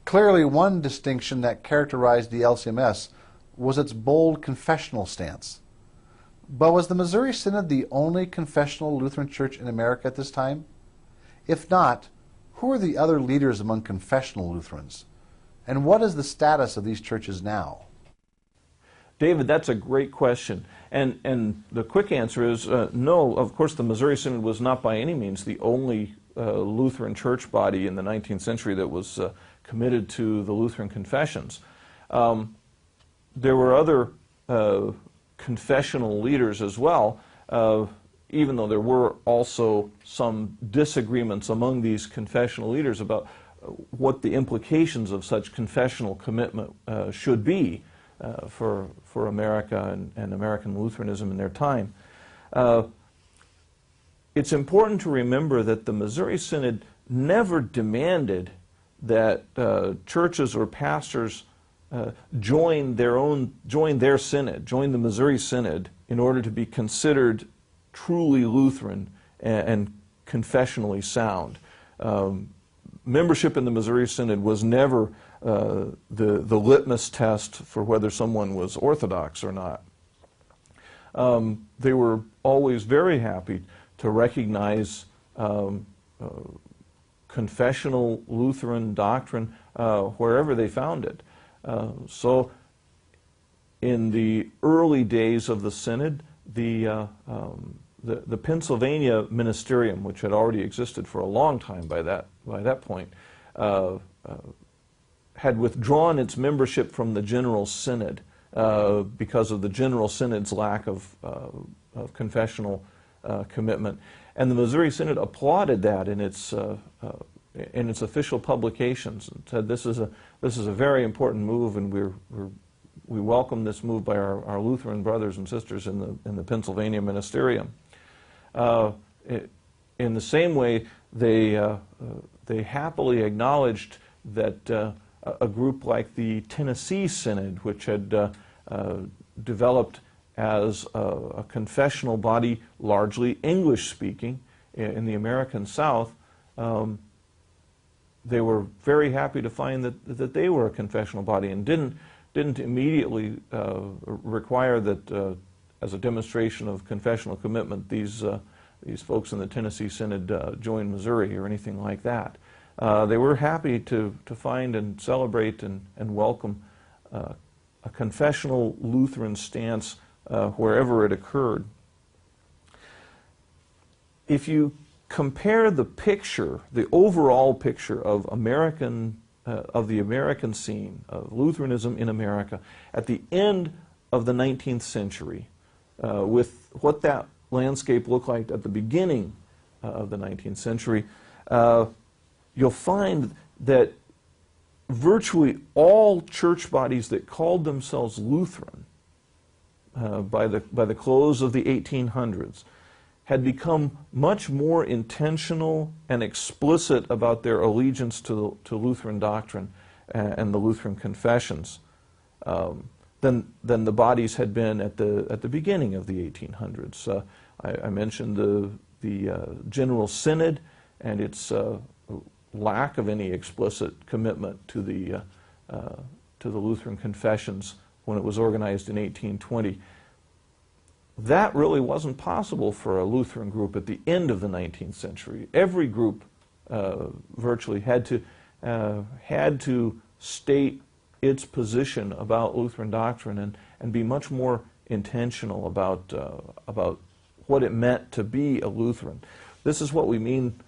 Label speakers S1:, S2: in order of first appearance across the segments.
S1: Clearly, one distinction that characterized the LCMS was its bold confessional stance. But was the Missouri Synod the only confessional Lutheran church in America at this time? If not, who are the other leaders among confessional Lutherans? And what is the status of these churches now?
S2: David, that's a great question. And the quick answer is no. Of course, the Missouri Synod was not by any means the only Lutheran church body in the 19th century that was committed to the Lutheran confessions. There were other confessional leaders as well, even though there were also some disagreements among these confessional leaders about what the implications of such confessional commitment should be for America and American Lutheranism in their time. It's important to remember that the Missouri Synod never demanded that churches or pastors join their synod, join the Missouri Synod, in order to be considered truly Lutheran and confessionally sound. Membership in the Missouri Synod was never the litmus test for whether someone was Orthodox or not. They were always very happy to recognize confessional Lutheran doctrine wherever they found it. So in the early days of the Synod, the Pennsylvania ministerium, which had already existed for a long time by that point, had withdrawn its membership from the General Synod because of the General Synod's lack of confessional commitment. And the Missouri Synod applauded that in its official publications and said, this is a very important move, and we welcome this move by our Lutheran brothers and sisters in the Pennsylvania ministerium. In the same way, they happily acknowledged that a group like the Tennessee Synod, which had developed as a confessional body, largely English-speaking, in the American South, they were very happy to find that they were a confessional body and didn't immediately require that, as a demonstration of confessional commitment, these folks in the Tennessee Synod join Missouri or anything like that. They were happy to find and celebrate and welcome a confessional Lutheran stance wherever it occurred. If you compare the picture, the overall picture of the American scene of Lutheranism in America at the end of the 19th century with what that landscape looked like at the beginning of the 19th century, you'll find that virtually all church bodies that called themselves Lutheran by the close of the 1800s had become much more intentional and explicit about their allegiance to Lutheran doctrine and the Lutheran confessions than the bodies had been at the beginning of the 1800s. I mentioned the General Synod and its lack of any explicit commitment to the Lutheran confessions when it was organized in 1820. That really wasn't possible for a Lutheran group at the end of the 19th century. Every group virtually had to state its position about Lutheran doctrine and be much more intentional about what it meant to be a Lutheran. This is what we mean.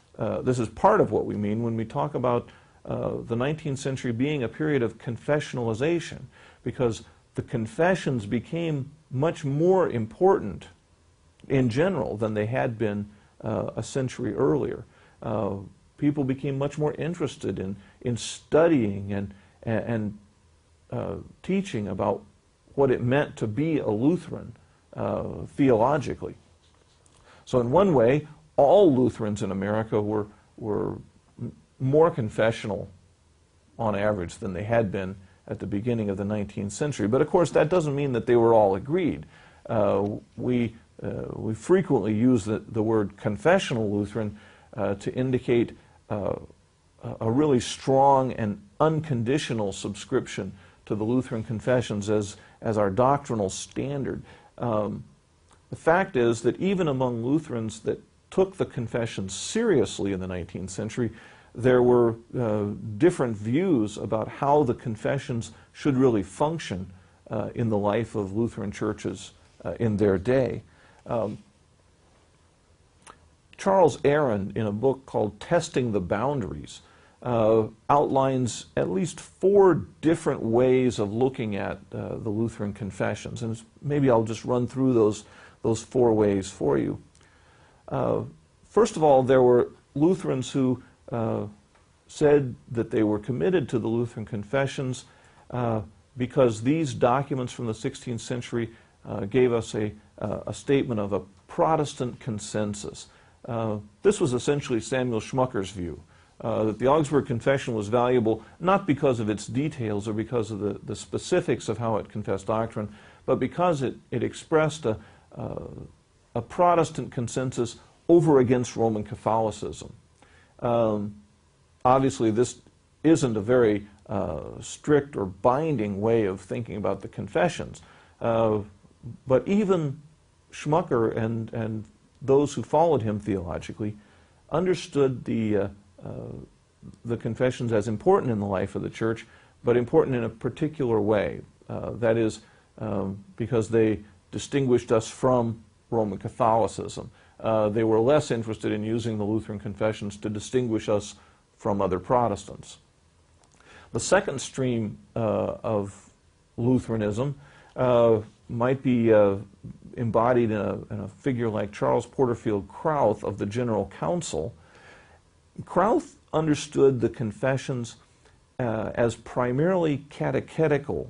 S2: This is part of what we mean when we talk about the 19th century being a period of confessionalization, because the confessions became much more important in general than they had been a century earlier. People became much more interested in studying and teaching about what it meant to be a Lutheran theologically. So in one way, all Lutherans in America were more confessional on average than they had been at the beginning of the 19th century. But of course, that doesn't mean that they were all agreed. We frequently use the word confessional Lutheran to indicate a really strong and unconditional subscription to the Lutheran confessions as our doctrinal standard. The fact is that even among Lutherans that took the confessions seriously in the 19th century, there were different views about how the confessions should really function in the life of Lutheran churches in their day. Charles Aaron, in a book called Testing the Boundaries, outlines at least 4 different ways of looking at the Lutheran confessions. And maybe I'll just run through those 4 ways for you. First of all, there were Lutherans who said that they were committed to the Lutheran confessions because these documents from the 16th century gave us a statement of a Protestant consensus. This was essentially Samuel Schmucker's view, that the Augsburg Confession was valuable not because of its details or because of the specifics of how it confessed doctrine, but because it expressed a Protestant consensus over against Roman Catholicism. Obviously, this isn't a very strict or binding way of thinking about the confessions, but even Schmucker and those who followed him theologically understood the confessions as important in the life of the church, but important in a particular way. That is, because they distinguished us from Roman Catholicism. They were less interested in using the Lutheran confessions to distinguish us from other Protestants. The second stream of Lutheranism might be embodied in a figure like Charles Porterfield Krauth of the General Council. Krauth understood the confessions as primarily catechetical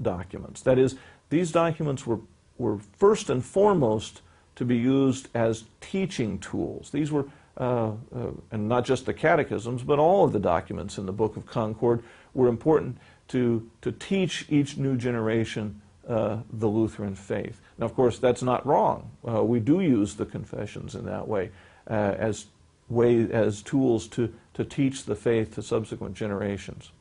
S2: documents. That is, these documents were first and foremost to be used as teaching tools. These were, and not just the catechisms, but all of the documents in the Book of Concord were important to teach each new generation the Lutheran faith. Now, of course, that's not wrong. We do use the confessions in that way, as tools to teach the faith to subsequent generations.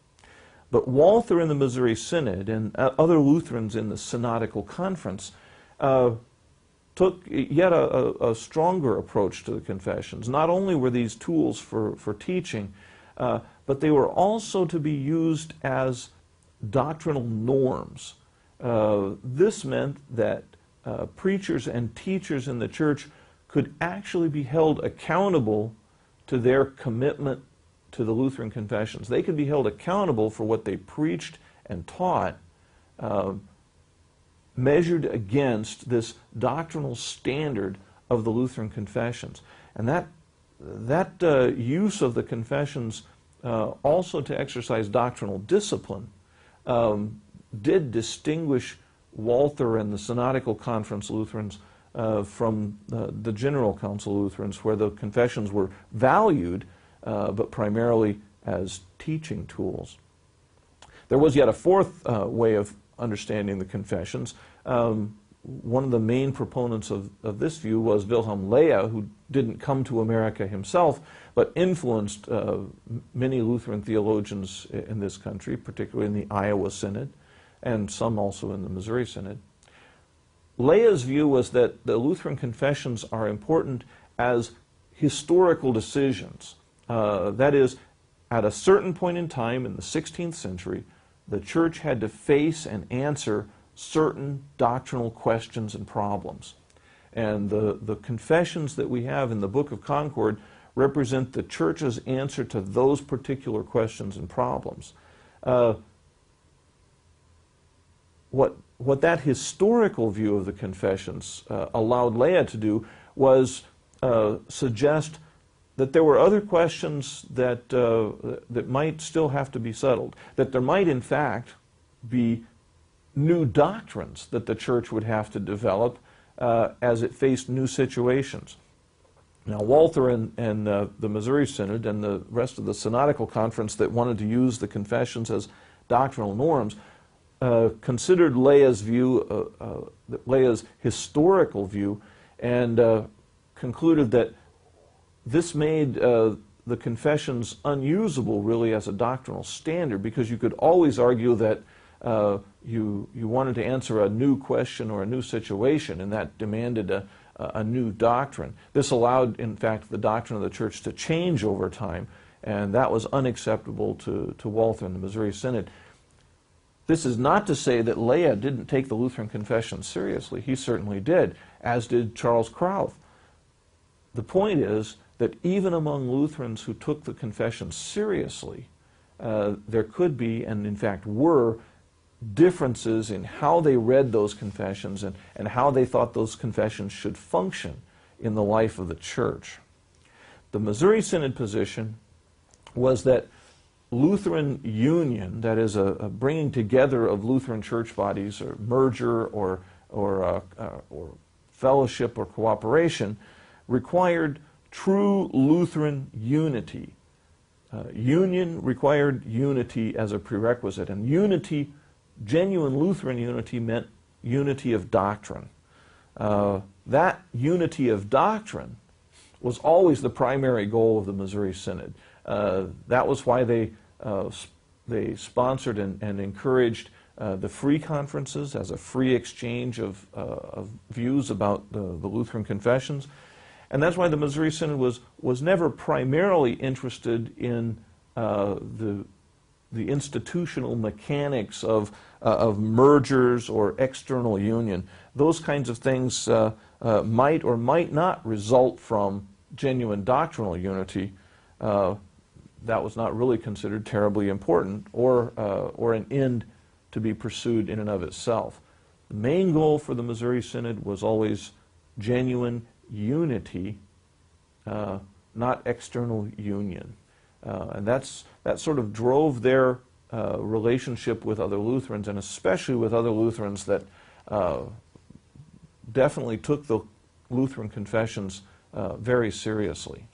S2: But Walther in the Missouri Synod and other Lutherans in the Synodical Conference took yet a stronger approach to the confessions. Not only were these tools for teaching, but they were also to be used as doctrinal norms. This meant that preachers and teachers in the church could actually be held accountable to their commitment to the Lutheran confessions. They could be held accountable for what they preached and taught, measured against this doctrinal standard of the Lutheran confessions. And that use of the confessions also to exercise doctrinal discipline did distinguish Walther and the Synodical Conference Lutherans from the General Council Lutherans, where the confessions were valued, but primarily as teaching tools. There was yet a fourth way of understanding the confessions. One of the main proponents of this view was Wilhelm Leah, who didn't come to America himself, but influenced many Lutheran theologians in this country, particularly in the Iowa Synod, and some also in the Missouri Synod. Leah's view was that the Lutheran confessions are important as historical decisions. That is, at a certain point in time in the 16th century, the church had to face and answer certain doctrinal questions and problems. And the confessions that we have in the Book of Concord represent the church's answer to those particular questions and problems. What that historical view of the confessions allowed Leah to do was suggest that there were other questions that might still have to be settled, that there might in fact be new doctrines that the church would have to develop as it faced new situations. Now, Walther and the Missouri Synod and the rest of the Synodical Conference that wanted to use the confessions as doctrinal norms considered Leah's view, Leah's historical view, and concluded that this made the confessions unusable really as a doctrinal standard, because you could always argue that you wanted to answer a new question or a new situation, and that demanded a new doctrine. This allowed, in fact, the doctrine of the church to change over time, and that was unacceptable to Walther and the Missouri Synod. This is not to say that Lea didn't take the Lutheran confession seriously. He certainly did, as did Charles Krauth. The point is that even among Lutherans who took the confession seriously, there could be, and in fact were, differences in how they read those confessions and how they thought those confessions should function in the life of the church. The Missouri Synod position was that Lutheran union, that is a bringing together of Lutheran church bodies, or merger, or fellowship or cooperation, required true Lutheran unity. Union required unity as a prerequisite, and unity, genuine Lutheran unity, meant unity of doctrine. That unity of doctrine was always the primary goal of the Missouri Synod. That was why they sponsored and encouraged the free conferences as a free exchange of views about the Lutheran confessions. And that's why the Missouri Synod was never primarily interested in the institutional mechanics of mergers or external union. Those kinds of things might or might not result from genuine doctrinal unity. That was not really considered terribly important or an end to be pursued in and of itself. The main goal for the Missouri Synod was always genuine unity, not external union. And that sort of drove their relationship with other Lutherans, and especially with other Lutherans that definitely took the Lutheran confessions very seriously.